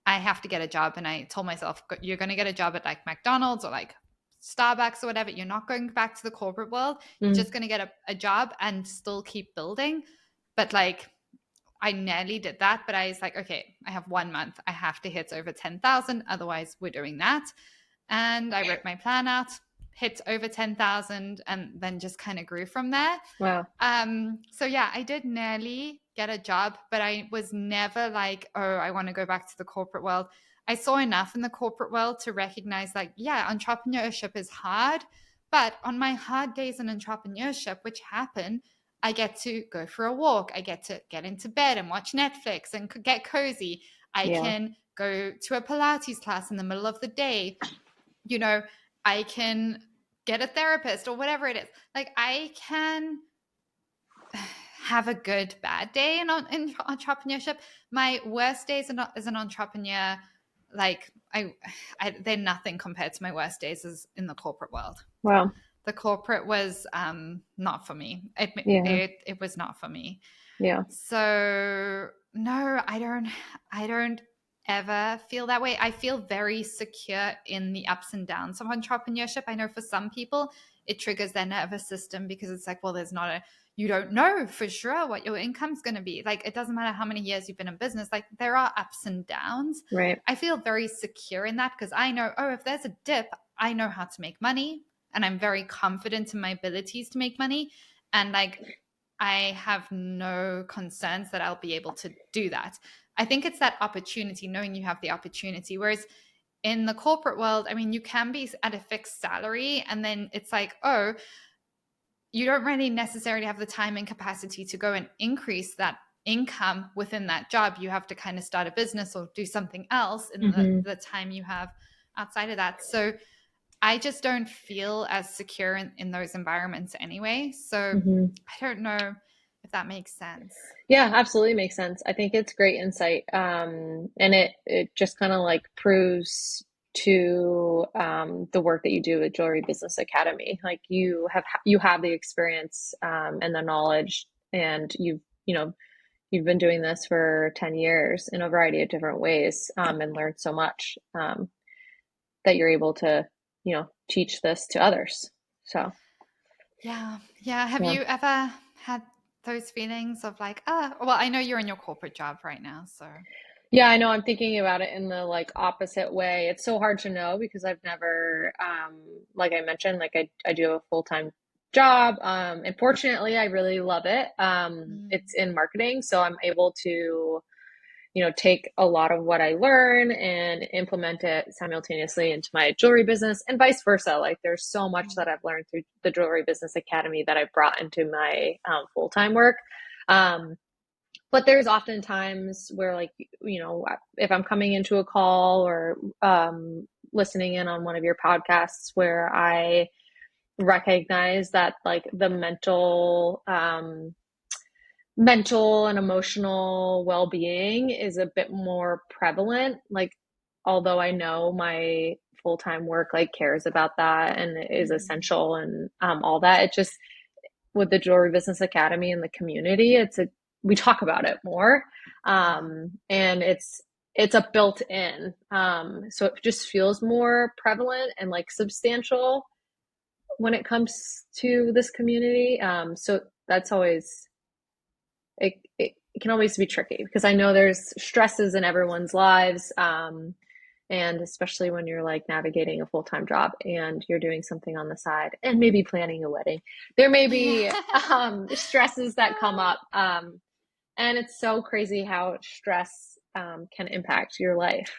I have to get a job. And I told myself, you're going to get a job at like McDonald's or like Starbucks or whatever. You're not going back to the corporate world. You're Mm. just going to get a job and still keep building. But like, I nearly did that, but I was like, okay, I have 1 month. I have to hit over 10,000. Otherwise, we're doing that. And I wrote my plan out, hit over 10,000, and then just kind of grew from there. Wow. So yeah, I did nearly get a job, but I was never like, oh, I want to go back to the corporate world. I saw enough in the corporate world to recognize like, yeah, entrepreneurship is hard, but on my hard days in entrepreneurship, which happen, I get to go for a walk. I get to get into bed and watch Netflix and get cozy. I Yeah. can go to a Pilates class in the middle of the day. You know, I can get a therapist or whatever it is. Like, I can have a good bad day in entrepreneurship. My worst days as an entrepreneur, like they're nothing compared to my worst days as in the corporate world. Wow. The corporate was not for me. Yeah. It was not for me. Yeah. So no, I don't ever feel that way. I feel very secure in the ups and downs of entrepreneurship. I know for some people it triggers their nervous system because it's like, well, you don't know for sure what your income's going to be. Like, it doesn't matter how many years you've been in business. Like, there are ups and downs. Right. I feel very secure in that because I know, oh, if there's a dip, I know how to make money, and I'm very confident in my abilities to make money. And like, I have no concerns that I'll be able to do that. I think it's that opportunity, knowing you have the opportunity. Whereas in the corporate world, I mean, you can be at a fixed salary and then it's like, oh, you don't really necessarily have the time and capacity to go and increase that income within that job. You have to kind of start a business or do something else in Mm-hmm. the time you have outside of that. So I just don't feel as secure in those environments anyway. So Mm-hmm. I don't know if that makes sense. Yeah, absolutely makes sense. I think it's great insight. And it just kind of like proves to the work that you do at Jewelry Business Academy. Like you have the experience and the knowledge, and you've been doing this for 10 years in a variety of different ways and learned so much that you're able to, teach this to others. So, Yeah. Yeah. Have yeah. you ever had those feelings of like, well, I know you're in your corporate job right now. So, Yeah, I know I'm thinking about it in the like opposite way. It's so hard to know because I've never, like I mentioned, like I do have a full-time job. And fortunately I really love it. mm, It's in marketing, so I'm able to, take a lot of what I learn and implement it simultaneously into my jewelry business and vice versa. Like there's so much that I've learned through the Jewelry Business Academy that I've brought into my full-time work. Um, but there's often times where like, if I'm coming into a call or listening in on one of your podcasts where I recognize that like the mental and emotional well-being is a bit more prevalent. Like, although I know my full-time work like cares about that and is mm, essential and all that, it just with the Jewelry Business Academy and the community, we talk about it more, yeah. and it's a built in, so it just feels more prevalent and like substantial when it comes to this community. So that's always it can always be tricky because I know there's stresses in everyone's lives. And especially when you're like navigating a full-time job and you're doing something on the side and maybe planning a wedding, there may be Yeah. stresses that come up. And it's so crazy how stress can impact your life,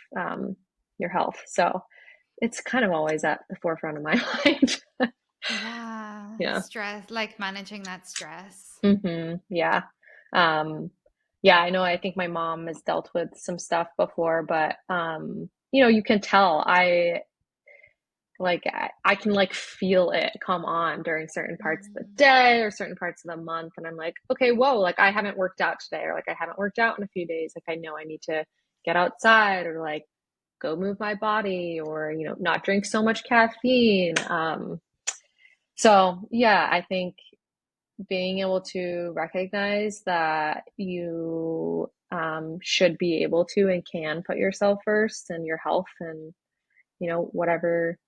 your health. So it's kind of always at the forefront of my mind. Yeah, Yeah. stress, like managing that stress. Yeah. Um, yeah, I know. I think my mom has dealt with some stuff before, but you can tell I can like feel it come on during certain parts of the Mm. day or certain parts of the month. And I'm like, okay, whoa, like I haven't worked out today, or like I haven't worked out in a few days. Like I know I need to get outside or like go move my body or, not drink so much caffeine. So yeah, I think being able to recognize that you should be able to and can put yourself first and your health and, whatever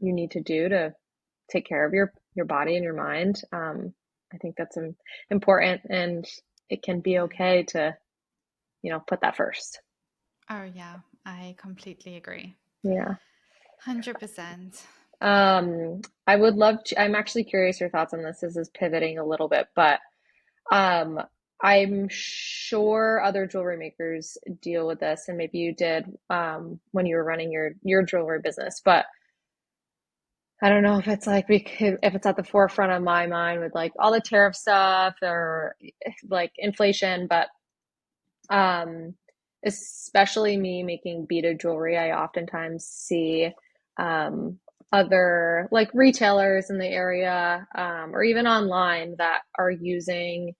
you need to do to take care of your body and your mind. I think that's important, and it can be Yeah. okay to, put that first. Oh, yeah, I completely agree. Yeah. 100%. I would love to, I'm actually curious your thoughts on this. This is pivoting a little bit, but um, I'm sure other jewelry makers deal with this, and maybe you did when you were running your jewelry business, but I don't know if it's like if it's at the forefront of my mind with like all the tariff stuff or like inflation, but um, especially me making beaded jewelry, I oftentimes see um, other like retailers in the area or even online that are using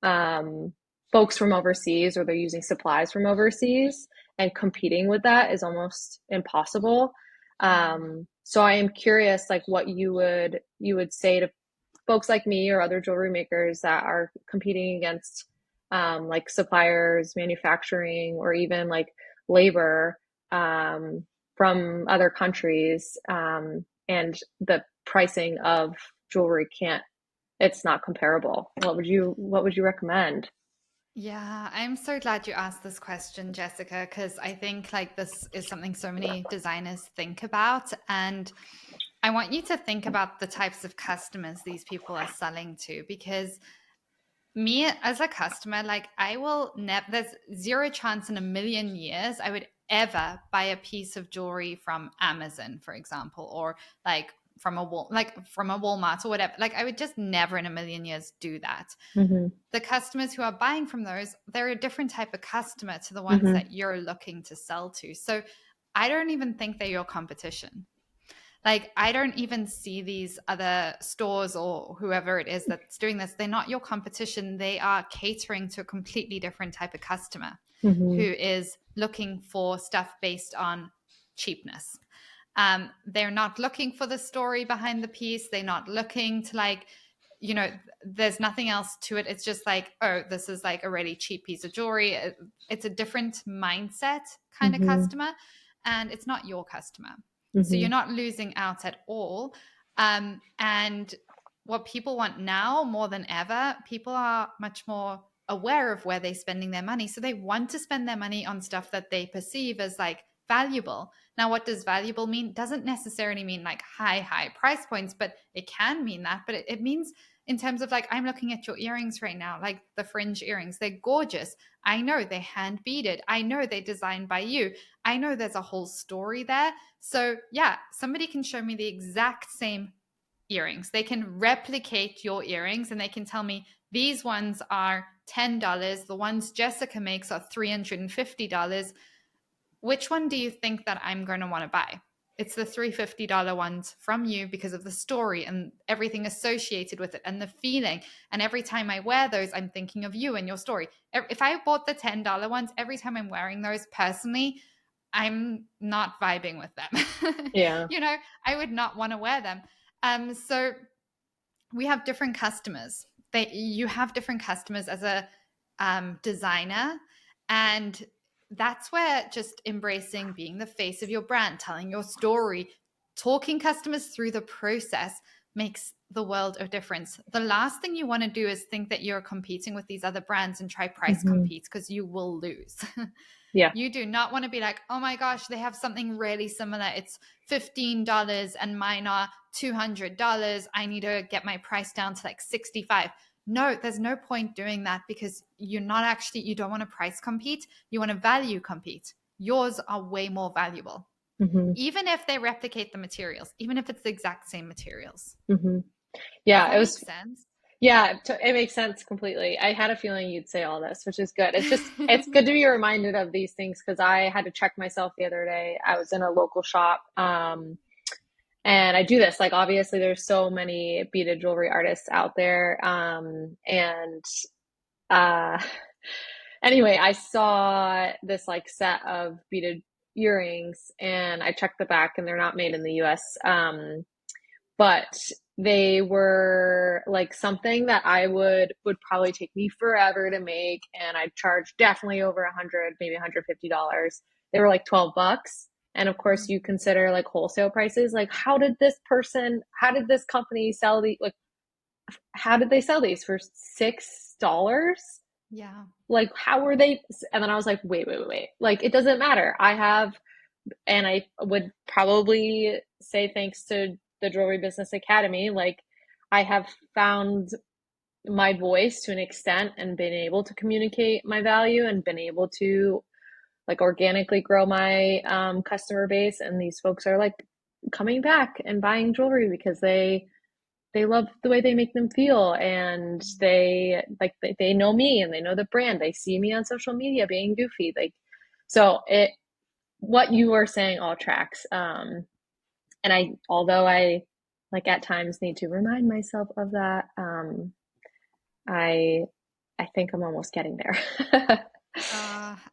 um, folks from overseas, or they're using supplies from overseas, and competing with that is almost impossible. Mm. So I am curious, like what you would say to folks like me or other jewelry makers that are competing against like suppliers, manufacturing, or even like labor um, from other countries, and the pricing of jewelry it's not comparable. What would you recommend? Yeah, I'm so glad you asked this question, Jessica, because I think like this is something so many designers think about. And I want you to think about the types of customers these people are selling to, because me as a customer, like I will never, there's zero chance in a million years I would ever buy a piece of jewelry from Amazon, for example, or like from a Walmart or whatever. Like I would just never in a million years do that. Hmm. The customers who are buying from those, they're a different type of customer to the ones Hmm. that you're looking to sell to. So I don't even think they're your competition. Like, I don't even see these other stores or whoever it is that's doing this. They're not your competition. They are catering to a completely different type of customer who Hmm. is looking for stuff based on cheapness. They're not looking for the story behind the piece. They're not looking to like, there's nothing else to it. It's just like, oh, this is like a really cheap piece of jewelry. It's a different mindset kind of Hmm. customer, and it's not your customer. So Hmm. you're not losing out at all. And what people want now more than ever, people are much more aware of where they're spending their money. So they want to spend their money on stuff that they perceive as like valuable. Now, what does valuable mean? Doesn't necessarily mean like high price points, but it can mean that. But it means in terms of like, I'm looking at your earrings right now, like the fringe earrings. They're gorgeous. I know they're hand beaded. I know they're designed by you. I know there's a whole story there. So, yeah, somebody can show me the exact same earrings. They can replicate your earrings and they can tell me these ones are $10. The ones Jessica makes are $350. Which one do you think that I'm going to want to buy? It's the $350 ones from you because of the story and everything associated with it and the feeling. And every time I wear those, I'm thinking of you and your story. If I bought the $10 ones, every time I'm wearing those personally, I'm not vibing with them. Yeah. I would not want to wear them. So we have different customers. You have different customers as a designer, and that's where just embracing being the face of your brand, telling your story, talking customers through the process makes the world of difference. The last thing you want to do is think that you're competing with these other brands and try price Hmm. compete, because you will lose. Yeah. You do not want to be like, oh my gosh, they have something really similar. It's $15 and mine are $200. I need to get my price down to like 65. no, there's no point doing that because you don't want to price compete. You want to value compete. Yours are way more valuable, Hmm. even if they replicate the materials, even if it's the exact same materials. Hmm. Does Yeah, it that make was. sense? Yeah, it makes sense completely. I had a feeling you'd say all this, which is good. It's good to be reminded of these things because I had to check myself the other day. I was in a local shop, and I do this. Like, obviously, there's so many beaded jewelry artists out there, and uh, anyway, I saw this like set of beaded earrings, and I checked the back, and they're not made in the U.S. But they were like something that I would probably take me forever to make, and I'd charge definitely over 100, maybe $150. They were like $12. And of course, you consider like wholesale prices. Like, how did this company sell the like, how did they sell these for $6? Yeah. Like, how were they? And then I was like, wait. Like, it doesn't matter. And I would probably say thanks to the Jewelry Business Academy, like I have found my voice to an extent and been able to communicate my value and been able to like organically grow my customer base. And these folks are like coming back and buying jewelry because they love the way they make them feel, and they know me and they know the brand. They see me on social media being goofy, like so it what you were saying all tracks. And although I like at times need to remind myself of that, I, I think I'm almost getting there.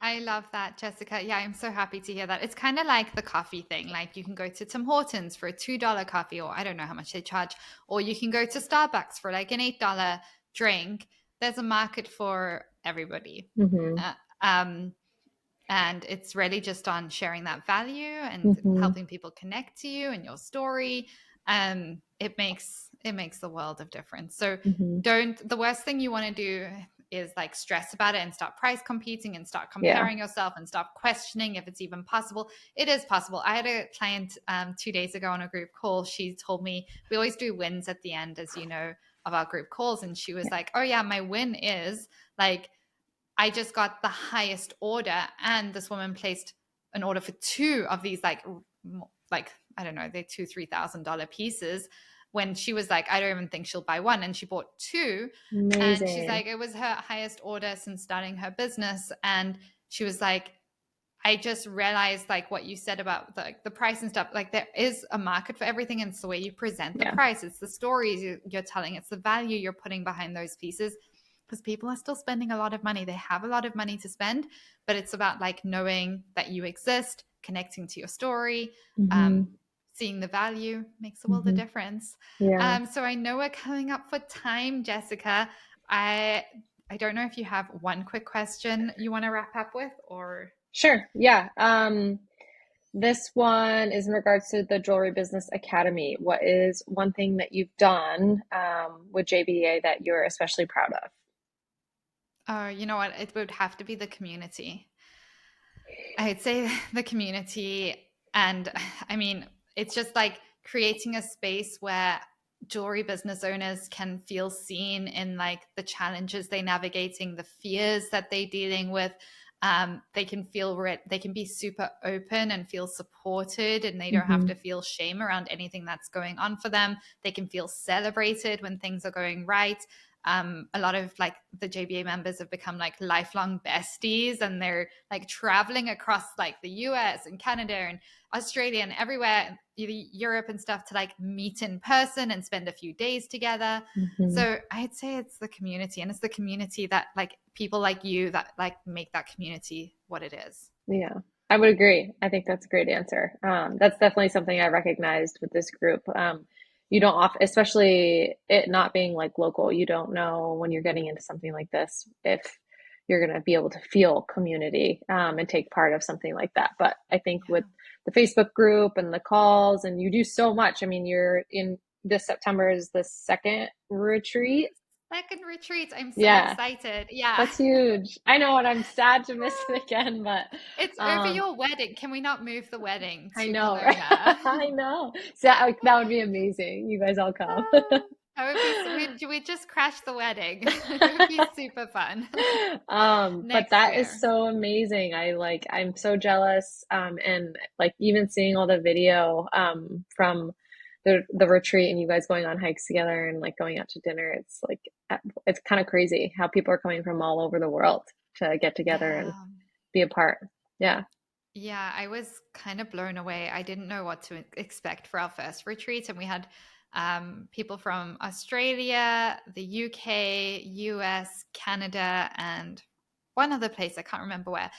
I love that, Jessica. Yeah, I'm so happy to hear that. It's kind of like the coffee thing. Like you can go to Tim Hortons for a $2 coffee, or I don't know how much they charge, or you can go to Starbucks for like an $8 drink. There's a market for everybody. Hmm. Uh, um, and it's really just on sharing that value and Hmm. helping people connect to you and your story. It makes the world of difference. So Hmm. don't the worst thing you want to do is like stress about it and start price competing and start Yeah. comparing yourself and stop questioning if it's even possible. It is possible. I had a client 2 days ago on a group call. She told me we always do wins at the end, as you know, of our group calls, and she was like, oh yeah, my win is like I just got the highest order, and this woman placed an order for two of these like I don't know, they're $2,000-3,000 pieces. When she was like, I don't even think she'll buy one, and she bought two, and she's Amazing. like, it was her highest order since starting her business, and she was like, I just realized like what you said about the price and stuff. Like there is a market for everything, and it's the way you present the Yeah. price. It's the stories you're telling. It's the value you're putting behind those pieces. Because people are still spending a lot of money. They have a lot of money to spend, but it's about like knowing that you exist, connecting to your story, Hmm. seeing the value makes a world of Hmm. difference. Yeah. So I know we're coming up for time, Jessica. I don't know if you have one quick question you want to wrap up with, or Sure. Yeah. This one is in regards to the Jewelry Business Academy. What is one thing that you've done with JBA that you're especially proud of? you know what? It would have to be the community. I'd say the community. And I mean, it's just like creating a space where jewelry business owners can feel seen in like the challenges they're navigating, the fears that they're dealing with. They can they can be super open and feel supported, and they don't have Hmm. to feel shame around anything that's going on for them. They can feel celebrated when things are going right. A lot of like the JBA members have become like lifelong besties, and they're like traveling across like the US and Canada and Australia and everywhere, Europe and stuff, to like meet in person and spend a few days together. Hmm. So I'd say it's the community, and it's the community that like people like you that like make that community what it is. Yeah, I would agree. I think that's a great answer. That's definitely something I recognized with this group. You don't often, especially it not being like local, you don't know when you're getting into something like this if you're going to be able to feel community and take part of something like that. But I think with Yeah. the Facebook group and the calls, and you do so much. I mean, you're in this September is the second retreat. Second retreat. I'm so Yeah, excited. Yeah. that's huge. I know, and I'm sad to miss it again, but It's over um, your wedding. Can we not move the wedding I to know, right? Kelowna? I know. So that would be amazing. You guys all come. That would be we just crashed the wedding. It would be super fun. But Next that is year. so amazing. I'm so jealous. And like even seeing all the video from the retreat and you guys going on hikes together and like going out to dinner, it's like it's kind of crazy how people are coming from all over the world to get together and Yeah. be a part. Yeah, Yeah, I was kind of blown away. I didn't know what to expect for our first retreat, and we had people from Australia, the UK, US, Canada, and one other place I can't remember where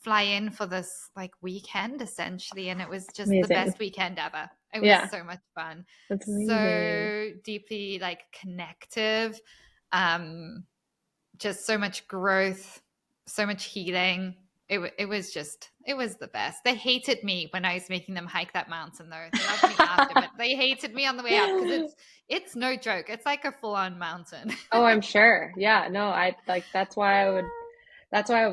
fly in for this like weekend essentially, and it was just the amazing. best weekend ever. It was Yeah, so much fun, that's amazing. so deeply like connective, um, just so much growth, so much healing. It was just it was the best. They hated me when I was making them hike that mountain though. They loved me after, but they hated me on the way up because it's no joke. It's like a full on mountain. Oh, I'm sure. Yeah, no, I like that's why I would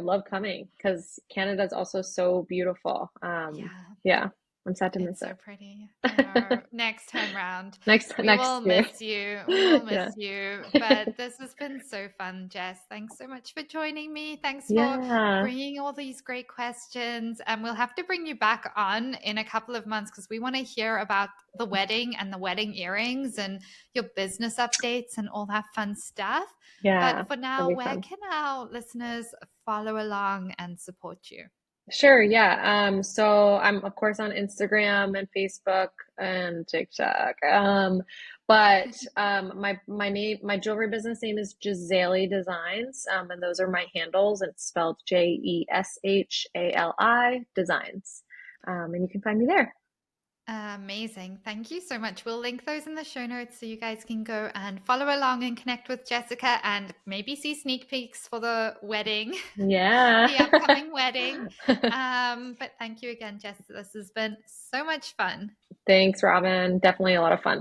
love coming because Canada's also so beautiful. Yeah. Yeah, I'm sad to It's miss so it. pretty. I know. Next time round, we will Next year. miss you. We will miss Yeah. you. But this has been so fun, Jess. Thanks so much for joining me. Thanks for Yeah. bringing all these great questions. And we'll have to bring you back on in a couple of months because we want to hear about the wedding and the wedding earrings and your business updates and all that fun stuff. Yeah. But for That'd now, be where fun. can our listeners follow along and support you? Sure, yeah. So I'm of course on Instagram and Facebook and TikTok. But my jewelry business name is Gisali Designs. And those are my handles, and it's spelled Jeshali Designs. And you can find me there. Amazing. Thank you so much. We'll link those in the show notes so you guys can go and follow along and connect with Jessica and maybe see sneak peeks for the wedding, Yeah. the upcoming wedding. But thank you again, Jess. This has been so much fun. Thanks, Robin. Definitely a lot of fun.